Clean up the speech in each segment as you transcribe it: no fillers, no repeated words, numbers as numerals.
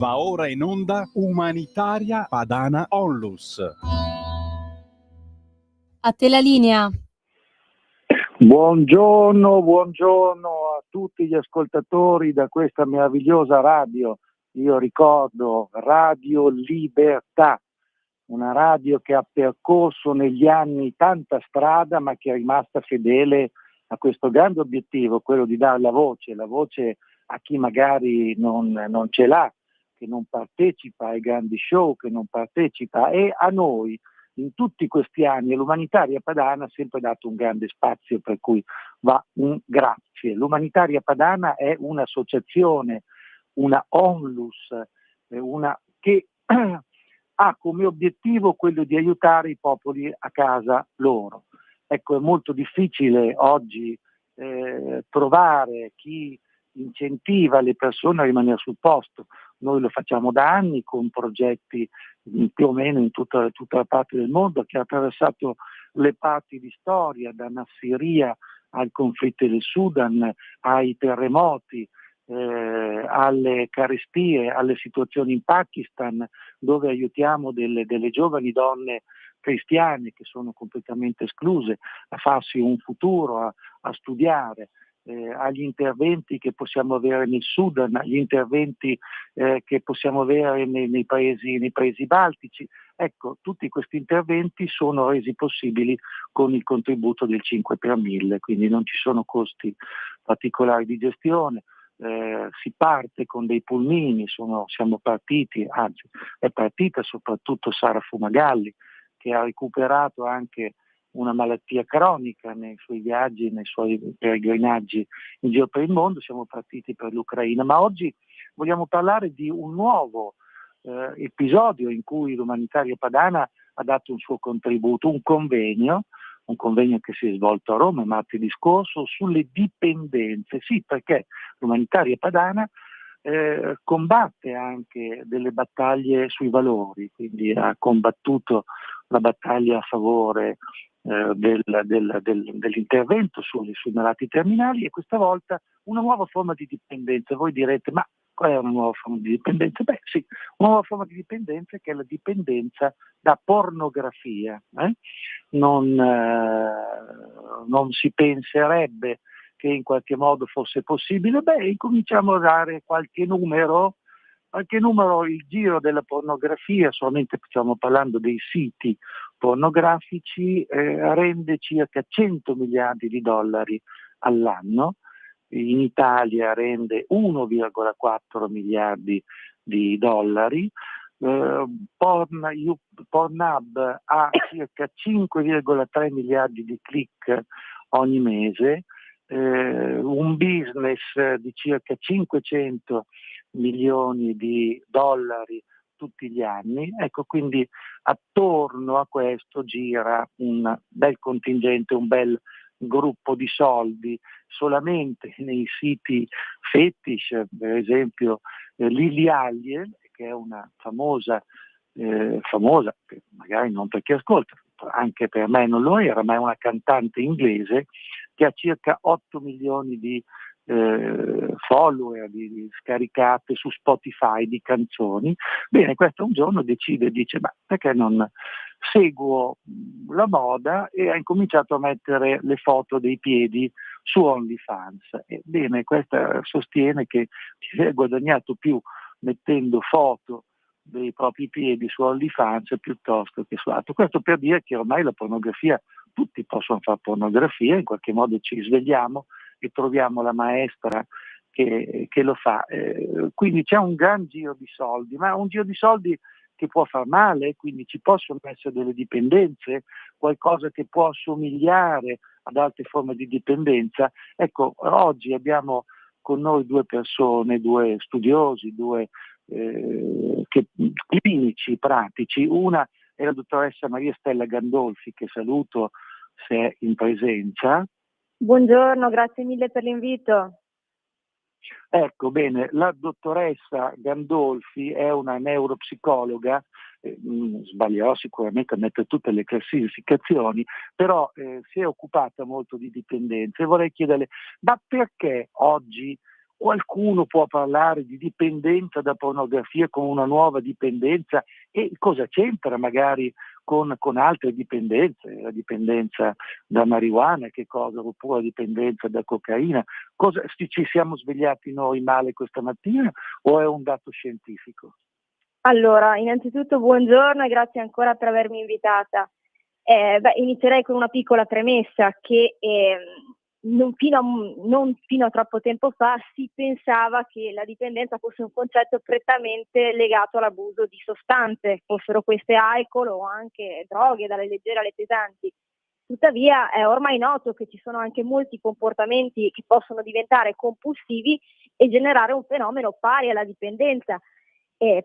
Va ora in onda Umanitaria Padana Onlus. A te la linea. Buongiorno a tutti gli ascoltatori da questa meravigliosa radio. Io ricordo Radio Libertà, una radio che ha percorso negli anni tanta strada, ma che è rimasta fedele a questo grande obiettivo, quello di dare la voce a chi magari non ce l'ha, che non partecipa ai grandi show, che non partecipa, e a noi in tutti questi anni L'Umanitaria Padana ha sempre dato un grande spazio, per cui va un grazie. L'Umanitaria Padana è un'associazione, una onlus, che ha come obiettivo quello di aiutare i popoli a casa loro. Ecco, è molto difficile oggi trovare chi incentiva le persone a rimanere sul posto. Noi lo facciamo da anni con progetti più o meno in tutta la parte del mondo, che ha attraversato le parti di storia, da Nassiriya al conflitto del Sudan, ai terremoti, alle carestie, alle situazioni in Pakistan, dove aiutiamo delle giovani donne cristiane che sono completamente escluse a farsi un futuro, a studiare, agli interventi che possiamo avere nel Sudan, agli interventi che possiamo avere nei paesi baltici. Ecco, tutti questi interventi sono resi possibili con il contributo del 5 per 1000, quindi non ci sono costi particolari di gestione. Si parte con dei pulmini, siamo partiti, anzi è partita soprattutto Sara Fumagalli, che ha recuperato anche una malattia cronica nei suoi viaggi, nei suoi peregrinaggi in giro per il mondo. Siamo partiti per l'Ucraina, ma oggi vogliamo parlare di un nuovo episodio in cui l'Umanitaria Padana ha dato un suo contributo, un convegno che si è svolto a Roma martedì scorso sulle dipendenze. Sì, perché l'Umanitaria Padana combatte anche delle battaglie sui valori, quindi ha combattuto la battaglia a favore dell'intervento sui malati terminali, e questa volta una nuova forma di dipendenza. Voi direte, ma qual è una nuova forma di dipendenza? Beh sì, una nuova forma di dipendenza che è la dipendenza da pornografia. Non si penserebbe che in qualche modo fosse possibile. Incominciamo a dare qualche numero. Il giro della pornografia, solamente stiamo parlando dei siti pornografici, rende circa 100 miliardi di dollari all'anno. In Italia rende 1,4 miliardi di dollari. Pornhub ha circa 5,3 miliardi di click ogni mese, un business di circa 500 milioni di dollari tutti gli anni. Ecco, quindi attorno a questo gira un bel contingente, un bel gruppo di soldi. Solamente nei siti fetish, per esempio Lily Allen, che è una famosa, che magari non per chi ascolta, anche per me non lo era, ma è una cantante inglese che ha circa 8 milioni di follower, di scaricate su Spotify di canzoni. Bene, questo un giorno dice, ma perché non seguo la moda, e ha incominciato a mettere le foto dei piedi su OnlyFans. Bene, questa sostiene che si è guadagnato più mettendo foto dei propri piedi su OnlyFans piuttosto che su altro. Questo per dire che ormai la pornografia, tutti possono fare pornografia, in qualche modo ci svegliamo e troviamo la maestra che lo fa. Quindi c'è un gran giro di soldi, ma un giro di soldi che può far male, quindi ci possono essere delle dipendenze, qualcosa che può assomigliare ad altre forme di dipendenza. Ecco, oggi abbiamo con noi due persone, due studiosi, clinici, pratici. Una è la dottoressa Maria Stella Gandolfi, che saluto se è in presenza. Buongiorno, grazie mille per l'invito. Ecco, bene, la dottoressa Gandolfi è una neuropsicologa, sbaglierò sicuramente a mettere tutte le classificazioni, però si è occupata molto di dipendenze. Vorrei chiederle, ma perché oggi Qualcuno può parlare di dipendenza da pornografia come una nuova dipendenza, e cosa c'entra magari con altre dipendenze, la dipendenza da marijuana, che cosa, oppure la dipendenza da cocaina? Ci siamo svegliati noi male questa mattina o è un dato scientifico? Allora, innanzitutto buongiorno e grazie ancora per avermi invitata. Inizierei con una piccola premessa che non fino a troppo tempo fa si pensava che la dipendenza fosse un concetto prettamente legato all'abuso di sostanze, fossero queste alcol o anche droghe, dalle leggere alle pesanti. Tuttavia è ormai noto che ci sono anche molti comportamenti che possono diventare compulsivi e generare un fenomeno pari alla dipendenza.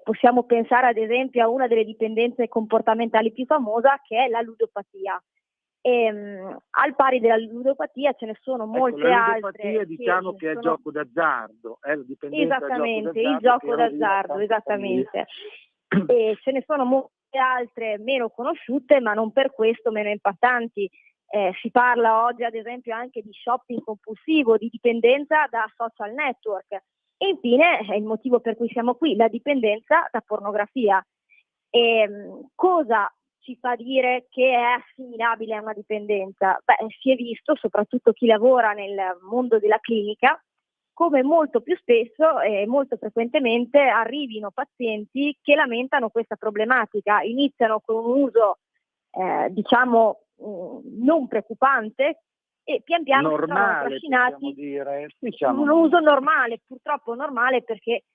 Possiamo pensare ad esempio a una delle dipendenze comportamentali più famosa, che è la ludopatia. Al pari della ludopatia ce ne sono molte altre. La ludopatia diciamo che è il gioco d'azzardo, la dipendenza esattamente, il gioco d'azzardo, esattamente. E ce ne sono molte altre meno conosciute, ma non per questo meno impattanti. Si parla oggi ad esempio anche di shopping compulsivo, di dipendenza da social network. E infine, il motivo per cui siamo qui, la dipendenza da pornografia. Cosa ci fa dire che è assimilabile a una dipendenza? Si è visto, soprattutto chi lavora nel mondo della clinica, come molto più spesso e molto frequentemente arrivino pazienti che lamentano questa problematica. Iniziano con un uso, non preoccupante, e pian piano normale, si trovano trascinati, diciamo. un uso normale, purtroppo normale, perché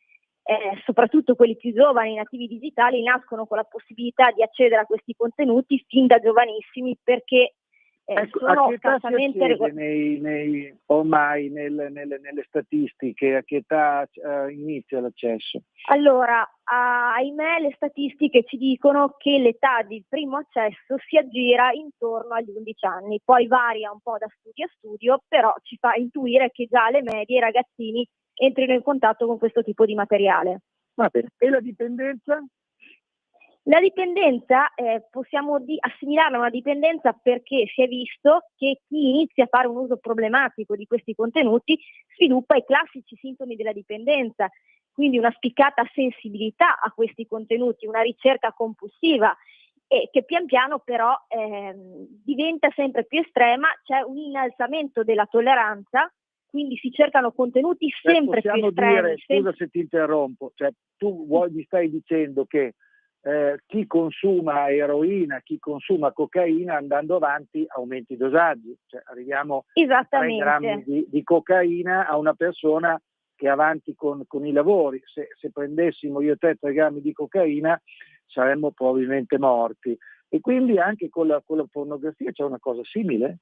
soprattutto quelli più giovani, nativi digitali, nascono con la possibilità di accedere a questi contenuti fin da giovanissimi, perché sono a che età scarsamente ormai nelle statistiche, a che età inizia l'accesso? Allora, ahimè, le statistiche ci dicono che l'età di primo accesso si aggira intorno agli 11 anni, poi varia un po' da studio a studio, però ci fa intuire che già alle medie i ragazzini entrino in contatto con questo tipo di materiale. Va bene. E la dipendenza? La dipendenza possiamo assimilarla a una dipendenza perché si è visto che chi inizia a fare un uso problematico di questi contenuti sviluppa i classici sintomi della dipendenza, quindi una spiccata sensibilità a questi contenuti, una ricerca compulsiva, e che pian piano però diventa sempre più estrema. C'è un innalzamento della tolleranza, quindi si cercano contenuti sempre più estremi. Scusa se ti interrompo, mi stai dicendo che chi consuma eroina, chi consuma cocaina, andando avanti aumenti i dosaggi, arriviamo a 3 grammi di cocaina a una persona che è avanti con i lavori. Se prendessimo io e te 3 grammi di cocaina saremmo probabilmente morti. E quindi anche con la pornografia c'è una cosa simile?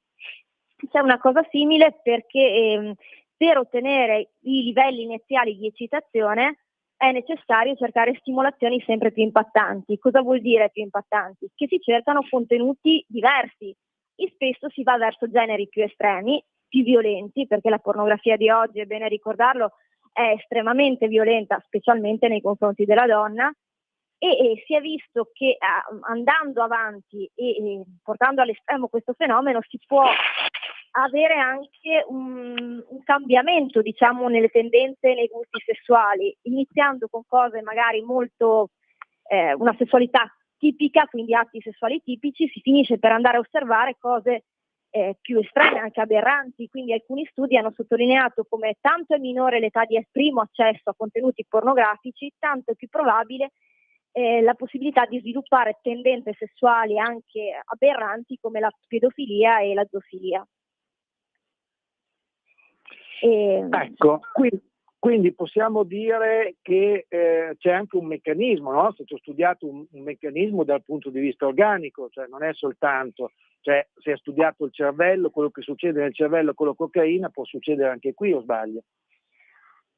C'è una cosa simile perché per ottenere i livelli iniziali di eccitazione è necessario cercare stimolazioni sempre più impattanti. Cosa vuol dire più impattanti? Che si cercano contenuti diversi e spesso si va verso generi più estremi, più violenti, perché la pornografia di oggi, è bene ricordarlo, è estremamente violenta, specialmente nei confronti della donna, e si è visto che andando avanti e portando all'estremo questo fenomeno si può avere anche un cambiamento, diciamo, nelle tendenze e nei gusti sessuali, iniziando con cose magari molto una sessualità tipica, quindi atti sessuali tipici, si finisce per andare a osservare cose più estreme, anche aberranti. Quindi alcuni studi hanno sottolineato come tanto è minore l'età di primo accesso a contenuti pornografici, tanto è più probabile la possibilità di sviluppare tendenze sessuali anche aberranti come la pedofilia e la zoofilia. Ecco, quindi possiamo dire che c'è anche un meccanismo, no? È stato studiato un meccanismo dal punto di vista organico, cioè non è soltanto, si è studiato il cervello, quello che succede nel cervello con la cocaina può succedere anche qui, o sbaglio?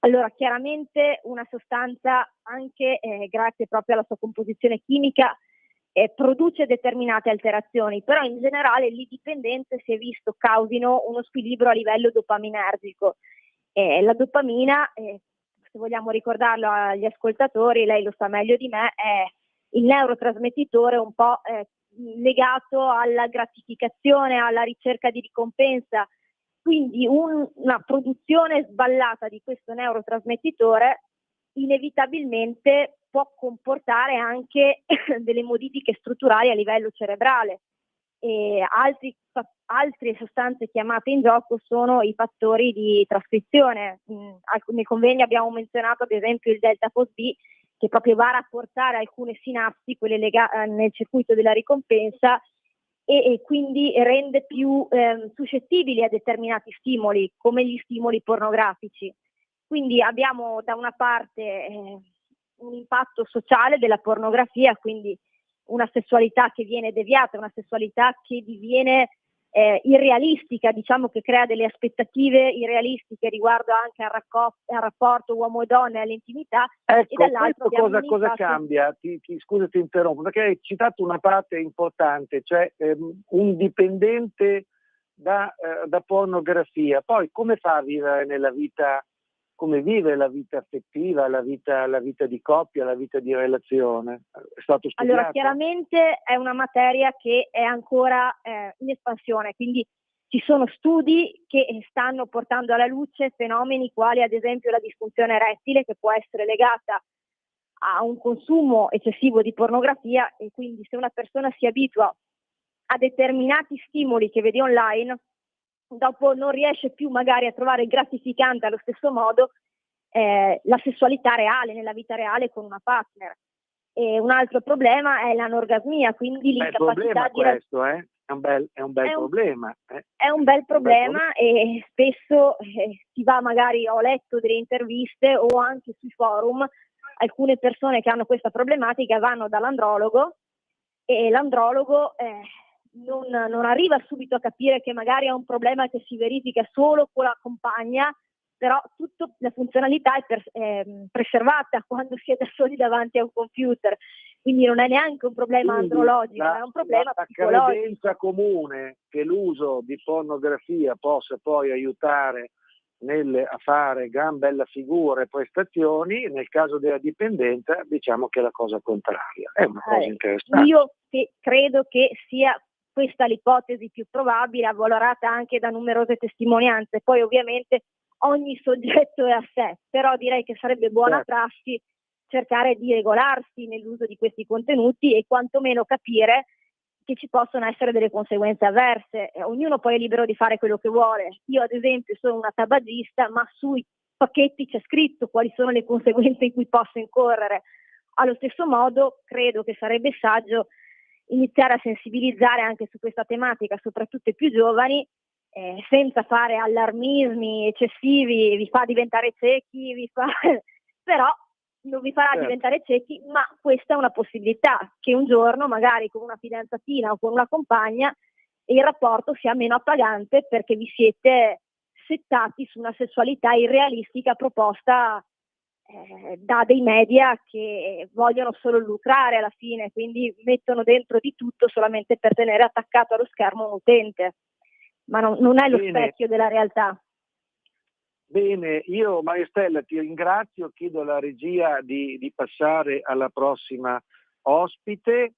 Allora, chiaramente una sostanza, anche grazie proprio alla sua composizione chimica, produce determinate alterazioni, però in generale le dipendenze si è visto causino uno squilibrio a livello dopaminergico. La dopamina, se vogliamo ricordarlo agli ascoltatori, lei lo sa meglio di me, è il neurotrasmettitore un po' legato alla gratificazione, alla ricerca di ricompensa, Quindi una produzione sballata di questo neurotrasmettitore inevitabilmente può comportare anche delle modifiche strutturali a livello cerebrale. E altre sostanze chiamate in gioco sono i fattori di trascrizione. Nel convegno abbiamo menzionato ad esempio il delta FOSB, che proprio va a rafforzare alcune sinapsi, quelle legate nel circuito della ricompensa, e quindi rende più suscettibili a determinati stimoli, come gli stimoli pornografici. Quindi abbiamo da una parte un impatto sociale della pornografia, quindi una sessualità che viene deviata, una sessualità che diviene irrealistica, diciamo che crea delle aspettative irrealistiche riguardo anche al rapporto uomo e donna e all'intimità. Ecco, e dall'altro cosa cambia? Scusa, ti interrompo, perché hai citato una parte importante, cioè un dipendente da pornografia, poi come fa a vivere nella vita, come vive la vita affettiva, la vita di coppia, la vita di relazione? È stato studiato? Allora, chiaramente è una materia che è ancora in espansione, quindi ci sono studi che stanno portando alla luce fenomeni quali ad esempio la disfunzione erettile, che può essere legata a un consumo eccessivo di pornografia, e quindi se una persona si abitua a determinati stimoli che vede online, dopo non riesce più magari a trovare gratificante allo stesso modo la sessualità reale, nella vita reale con una partner. E un altro problema è l'anorgasmia, quindi l'incapacità di... Questo, È un bel problema. È un bel problema e spesso si va magari, ho letto delle interviste o anche sui forum, alcune persone che hanno questa problematica vanno dall'andrologo e l'andrologo non arriva subito a capire che magari è un problema che si verifica solo con la compagna, però tutta la funzionalità è preservata quando si è da soli davanti a un computer, quindi non è neanche un problema andrologico, è un problema psicologico. La credenza comune che l'uso di pornografia possa poi aiutare a fare gran bella figura e prestazioni, nel caso della dipendenza diciamo che è la cosa contraria. È una cosa interessante. Io credo che sia questa l'ipotesi più probabile, avvalorata anche da numerose testimonianze. Poi ovviamente ogni soggetto è a sé, però direi che sarebbe buona prassi cercare di regolarsi nell'uso di questi contenuti e quantomeno capire che ci possono essere delle conseguenze avverse. Ognuno poi è libero di fare quello che vuole. Io ad esempio sono una tabagista, ma sui pacchetti c'è scritto quali sono le conseguenze in cui posso incorrere. Allo stesso modo credo che sarebbe saggio iniziare a sensibilizzare anche su questa tematica, soprattutto i più giovani, senza fare allarmismi eccessivi, vi fa diventare ciechi, però non vi farà diventare ciechi, ma questa è una possibilità, che un giorno magari con una fidanzatina o con una compagna il rapporto sia meno appagante perché vi siete settati su una sessualità irrealistica proposta da dei media che vogliono solo lucrare alla fine, quindi mettono dentro di tutto solamente per tenere attaccato allo schermo un utente, ma non è lo specchio della realtà. Bene, io Maria Stella ti ringrazio, chiedo alla regia di passare alla prossima ospite.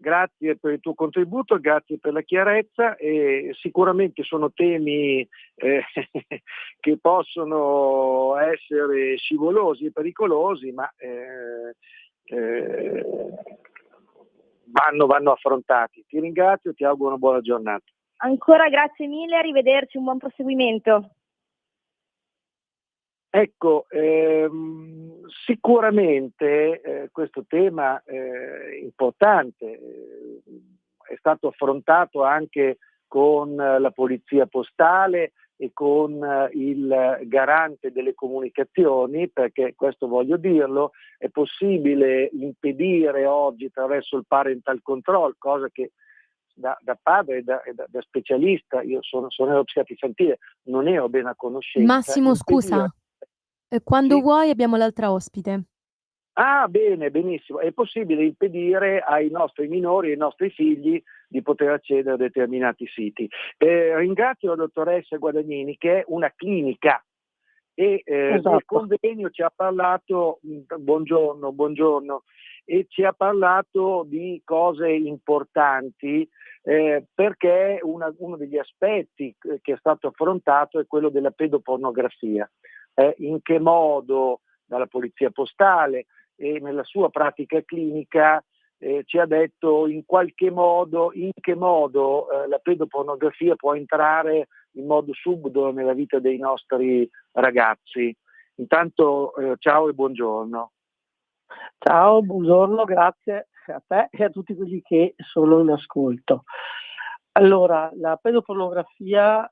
Grazie per il tuo contributo, grazie per la chiarezza, e sicuramente sono temi che possono essere scivolosi e pericolosi, ma vanno affrontati. Ti ringrazio, ti auguro una buona giornata. Ancora grazie mille, arrivederci, un buon proseguimento. Ecco, sicuramente questo tema importante è stato affrontato anche con la polizia postale e con il garante delle comunicazioni, perché questo voglio dirlo, è possibile impedire oggi attraverso il parental control, cosa che da padre e da specialista, io sono neuropsichiatra infantile, non ero ben a conoscenza. Massimo, scusa. Quando vuoi abbiamo l'altra ospite. Ah, bene, benissimo. È possibile impedire ai nostri minori e ai nostri figli di poter accedere a determinati siti. Ringrazio la dottoressa Guadagnini, che è una clinica, e del convegno ci ha parlato, buongiorno, e ci ha parlato di cose importanti, perché uno degli aspetti che è stato affrontato è quello della pedopornografia. In che modo dalla polizia postale e nella sua pratica clinica ci ha detto in che modo la pedopornografia può entrare in modo subdolo nella vita dei nostri ragazzi. Intanto ciao e buongiorno. Ciao, buongiorno, grazie a te e a tutti quelli che sono in ascolto. Allora, la pedopornografia,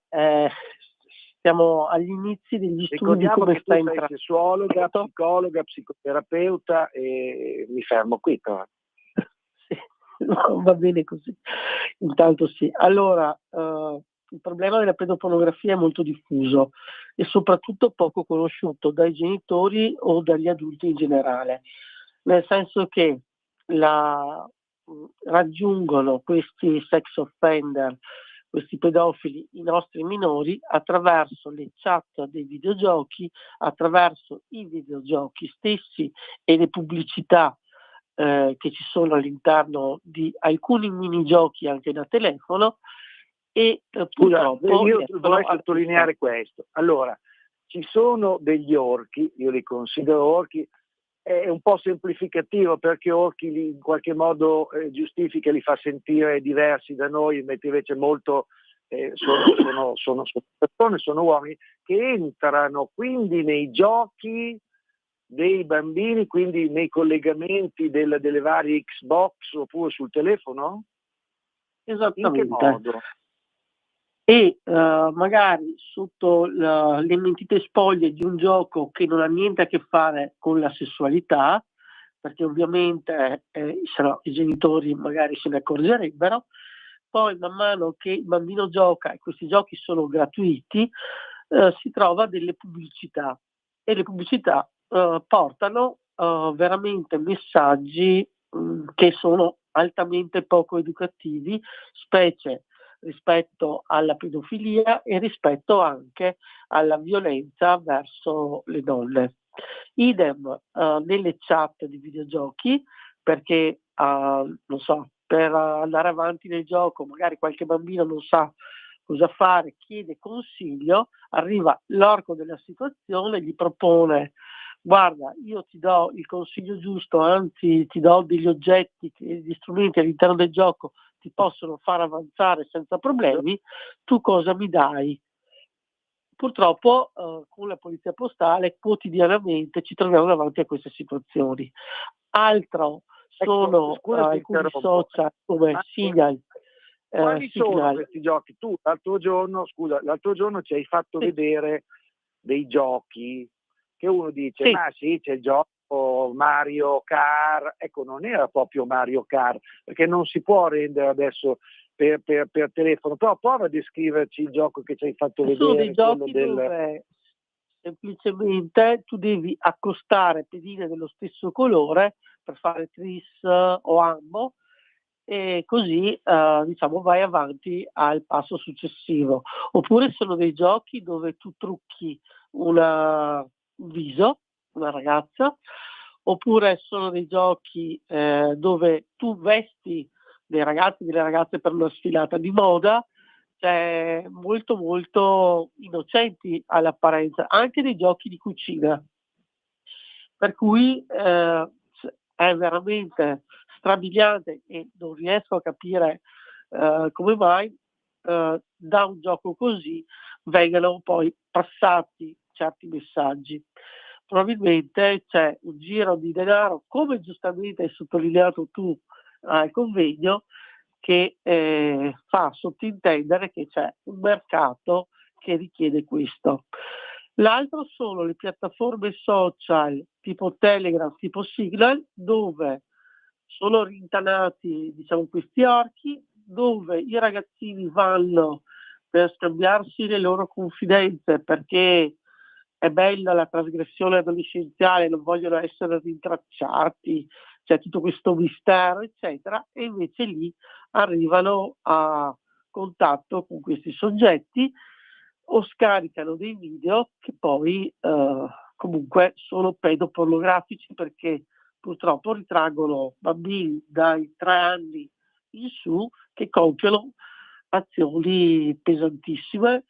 siamo agli inizi degli studi di Ricordiamo come che sta tu sei entrando. sessuologa, psicologa, psicoterapeuta e mi fermo qui però. Sì, no, va bene così. Intanto sì. Allora, il problema della pedopornografia è molto diffuso e soprattutto poco conosciuto dai genitori o dagli adulti in generale, nel senso che raggiungono questi sex offender, questi pedofili, i nostri minori attraverso le chat dei videogiochi, attraverso i videogiochi stessi e le pubblicità che ci sono all'interno di alcuni minigiochi anche da telefono e purtroppo io vorrei sottolineare questo. Allora, ci sono degli orchi, io li considero orchi, è un po' semplificativo perché orchi li, in qualche modo giustifica, li fa sentire diversi da noi, mentre invece molto sono persone, sono uomini che entrano quindi nei giochi dei bambini, quindi nei collegamenti delle varie Xbox oppure sul telefono? Esattamente. In che modo? E magari sotto le mentite spoglie di un gioco che non ha niente a che fare con la sessualità, perché ovviamente i genitori magari se ne accorgerebbero, poi man mano che il bambino gioca e questi giochi sono gratuiti, si trova delle pubblicità e le pubblicità portano veramente messaggi che sono altamente poco educativi, specie rispetto alla pedofilia e rispetto anche alla violenza verso le donne. Idem nelle chat di videogiochi, perché non so, per andare avanti nel gioco magari qualche bambino non sa cosa fare, chiede consiglio, arriva l'orco della situazione, gli propone: guarda, io ti do il consiglio giusto, anzi ti do degli oggetti, degli strumenti all'interno del gioco ti possono far avanzare senza problemi, tu cosa mi dai? Purtroppo con la polizia postale quotidianamente ci troviamo davanti a queste situazioni. Altro sono alcuni social come Signal. Quali sono questi giochi? Tu l'altro giorno ci hai fatto vedere dei giochi che uno dice, ma sì, c'è il gioco Mario Kart, ecco, non era proprio Mario Kart, perché non si può rendere adesso per telefono, però prova a descriverci il gioco che ci hai fatto vedere. Sono dei giochi dove semplicemente tu devi accostare pedine dello stesso colore per fare tris o ambo e così diciamo vai avanti al passo successivo. Oppure sono dei giochi dove tu trucchi un viso, una ragazza, oppure sono dei giochi dove tu vesti dei ragazzi e delle ragazze per una sfilata di moda, cioè molto molto innocenti all'apparenza, anche dei giochi di cucina. Per cui è veramente strabiliante e non riesco a capire come mai da un gioco così vengano poi passati certi messaggi. Probabilmente c'è un giro di denaro, come giustamente hai sottolineato tu al convegno, che fa sottintendere che c'è un mercato che richiede questo. L'altro sono le piattaforme social tipo Telegram, tipo Signal, dove sono rintanati, diciamo, questi orchi, dove i ragazzini vanno per scambiarsi le loro confidenze perché è bella la trasgressione adolescenziale, non vogliono essere rintracciati, c'è tutto questo mistero, eccetera, e invece lì arrivano a contatto con questi soggetti o scaricano dei video che poi comunque sono pedopornografici perché purtroppo ritraggono bambini dai 3 anni in su che compiono azioni pesantissime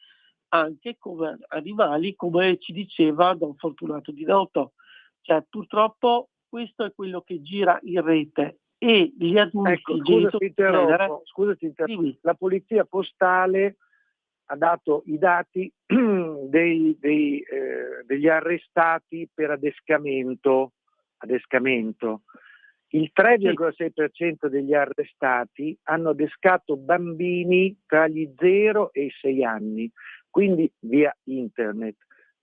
anche come animali, come ci diceva Don Fortunato Di Noto. Cioè, purtroppo questo è quello che gira in rete e gli adulti, Ecco, i genitori in genere, scusa ti interrompo. dimmi. La polizia postale ha dato i dati degli arrestati per adescamento. Il 3,6% degli arrestati hanno adescato bambini tra gli 0 e i 6 anni, quindi via internet.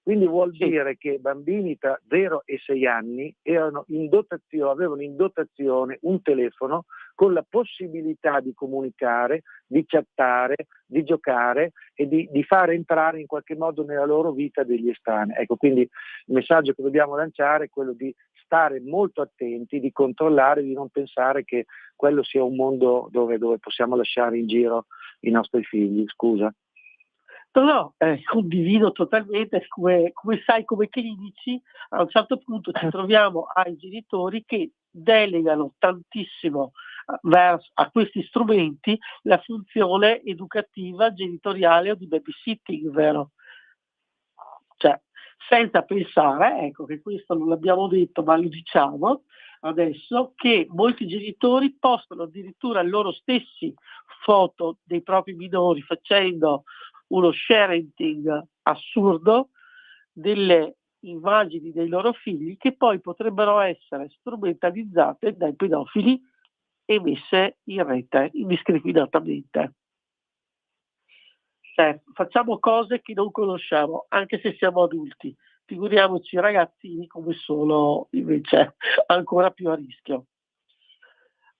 Quindi vuol dire che bambini tra 0 e 6 anni avevano in dotazione un telefono con la possibilità di comunicare, di chattare, di giocare e di far entrare in qualche modo nella loro vita degli estranei. Ecco, quindi il messaggio che dobbiamo lanciare è quello di stare molto attenti, di controllare, di non pensare che quello sia un mondo dove possiamo lasciare in giro i nostri figli. Scusa. No, condivido totalmente, come sai, come clinici, a un certo punto ci troviamo ai genitori che delegano tantissimo a questi strumenti la funzione educativa, genitoriale o di babysitting, vero? Cioè, senza pensare, ecco che questo non l'abbiamo detto ma lo diciamo adesso, che molti genitori postano addirittura loro stessi foto dei propri minori facendo uno sharing assurdo delle immagini dei loro figli che poi potrebbero essere strumentalizzate dai pedofili e messe in rete indiscriminatamente. Cioè, facciamo cose che non conosciamo, anche se siamo adulti. Figuriamoci i ragazzini come sono invece ancora più a rischio.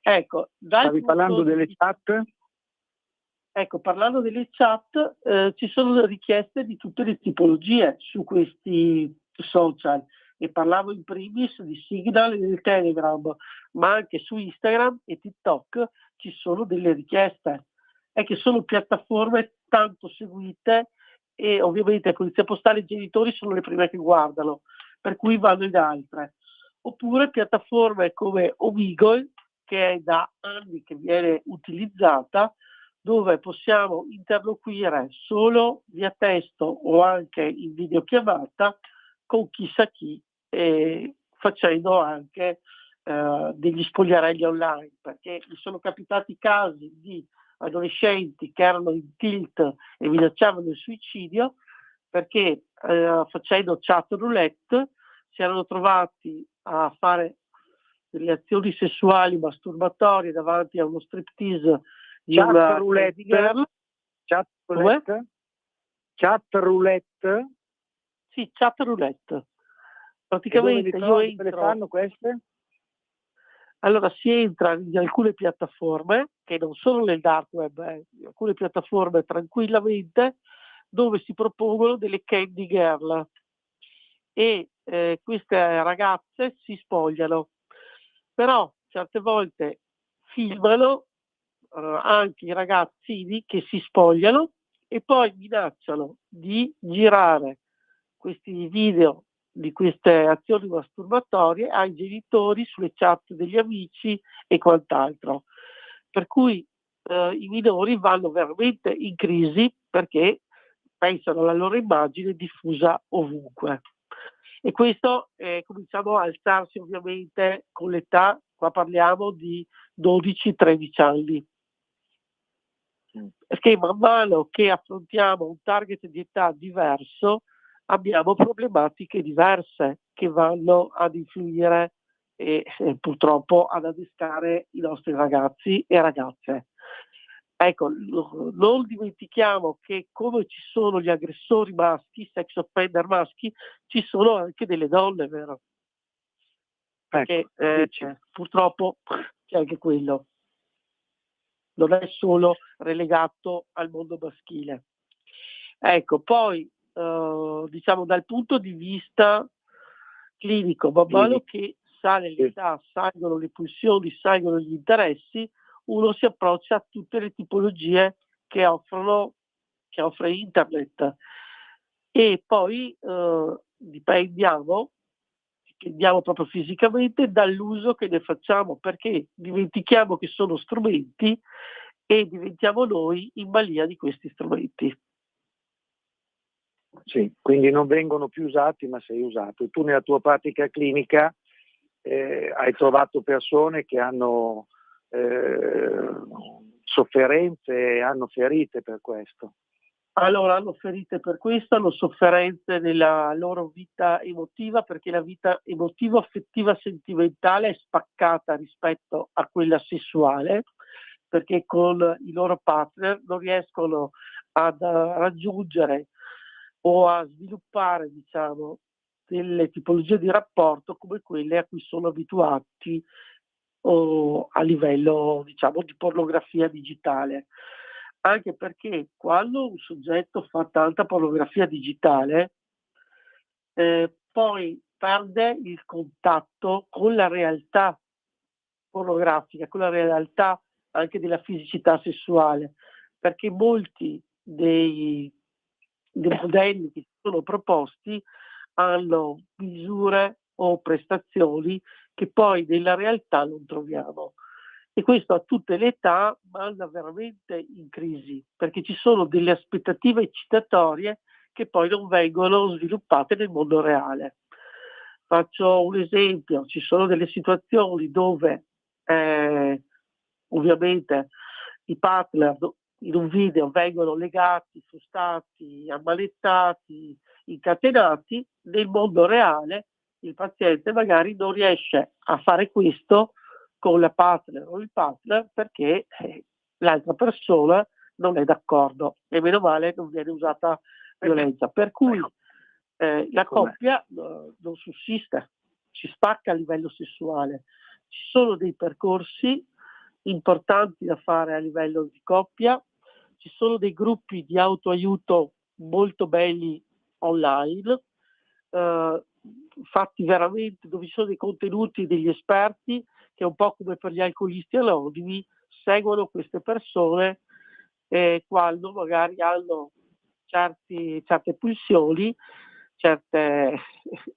Ecco, stavi parlando delle chat? Ecco, parlando delle chat, ci sono richieste di tutte le tipologie su questi social e parlavo in primis di Signal e del Telegram, ma anche su Instagram e TikTok ci sono delle richieste. È che sono piattaforme tanto seguite e ovviamente Polizia Postale e i genitori sono le prime che guardano, per cui vanno in altre. Oppure piattaforme come Omegle, che è da anni che viene utilizzata, dove possiamo interloquire solo via testo o anche in videochiamata con chissà chi, facendo anche degli spogliarelli online, perché mi sono capitati casi di adolescenti che erano in tilt e minacciavano il suicidio perché facendo chat roulette si erano trovati a fare delle azioni sessuali masturbatorie davanti a uno striptease di Chat una roulette, girl. Chat roulette. Sì, chat roulette. Praticamente Io le fanno queste? Allora si entra in alcune piattaforme, che non sono nel dark web, in alcune piattaforme tranquillamente, dove si propongono delle candy girl e queste ragazze si spogliano. Però certe volte filmano anche i ragazzini che si spogliano e poi minacciano di girare questi video di queste azioni masturbatorie ai genitori sulle chat degli amici e quant'altro. Per cui i minori vanno veramente in crisi perché pensano alla loro immagine diffusa ovunque. E questo cominciamo a alzarsi ovviamente con l'età, qua parliamo di 12-13 anni. Perché man mano che affrontiamo un target di età diverso abbiamo problematiche diverse che vanno ad influire e purtroppo ad adescare i nostri ragazzi e ragazze. Ecco, non dimentichiamo che come ci sono gli aggressori maschi, sex offender maschi, ci sono anche delle donne, vero? Perché purtroppo c'è anche quello. Non è solo relegato al mondo maschile. Ecco, poi diciamo dal punto di vista clinico, man mano che sale l'età, salgono le pulsioni, salgono gli interessi, uno si approccia a tutte le tipologie che offre internet e poi dipendiamo spendiamo proprio fisicamente dall'uso che ne facciamo, perché dimentichiamo che sono strumenti e diventiamo noi in balia di questi strumenti. Sì, quindi non vengono più usati, ma sei usato. Tu nella tua pratica clinica hai trovato persone che hanno sofferenze, hanno ferite per questo. Allora, hanno ferite per questo, hanno sofferenze nella loro vita emotiva, perché la vita emotiva, affettiva, sentimentale è spaccata rispetto a quella sessuale, perché con i loro partner non riescono ad raggiungere o a sviluppare, diciamo, delle tipologie di rapporto come quelle a cui sono abituati o a livello, diciamo, di pornografia digitale. Anche perché quando un soggetto fa tanta pornografia digitale, poi perde il contatto con la realtà pornografica, con la realtà anche della fisicità sessuale, perché molti dei modelli che sono proposti hanno misure o prestazioni che poi nella realtà non troviamo. E questo a tutte le età manda veramente in crisi, perché ci sono delle aspettative eccitatorie che poi non vengono sviluppate nel mondo reale. Faccio un esempio: ci sono delle situazioni dove ovviamente i partner in un video vengono legati, frustati, ammanettati, incatenati. Nel mondo reale il paziente magari non riesce a fare questo con la partner o il partner perché l'altra persona non è d'accordo, e meno male non viene usata violenza, per cui la coppia non sussiste, si spacca a livello sessuale. Ci sono dei percorsi importanti da fare a livello di coppia, ci sono dei gruppi di autoaiuto molto belli online, fatti veramente, dove ci sono dei contenuti degli esperti che, un po' come per gli alcolisti anonimi, seguono queste persone quando magari hanno certe pulsioni,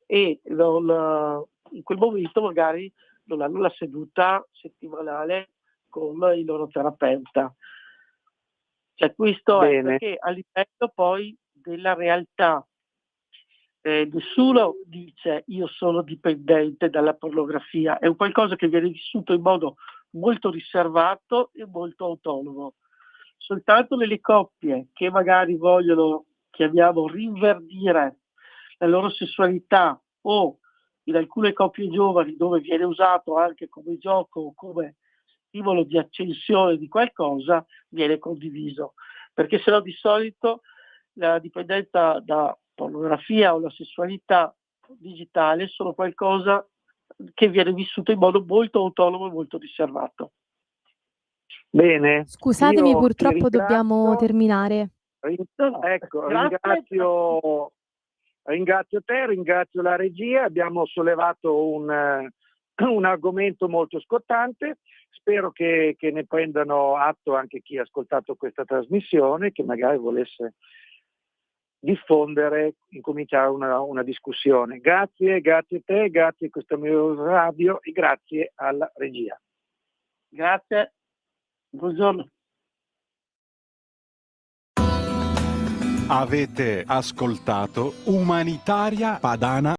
e in quel momento magari non hanno la seduta settimanale con il loro terapeuta. Cioè, questo è perché a livello poi della realtà nessuno dice io sono dipendente dalla pornografia, è un qualcosa che viene vissuto in modo molto riservato e molto autonomo. Soltanto nelle coppie che magari vogliono, chiamiamo, rinverdire la loro sessualità, o in alcune coppie giovani dove viene usato anche come gioco o come stimolo di accensione di qualcosa, viene condiviso, perché sennò di solito la dipendenza da pornografia o la sessualità digitale sono qualcosa che viene vissuto in modo molto autonomo e molto riservato. Bene. Scusatemi, purtroppo dobbiamo terminare. Ecco, ringrazio te, ringrazio la regia, abbiamo sollevato un argomento molto scottante. Spero che ne prendano atto anche chi ha ascoltato questa trasmissione, che magari volesse diffondere, incominciare una discussione. Grazie a te, grazie a questa mia radio e grazie alla regia. Grazie, buongiorno. Avete ascoltato Umanitaria Padana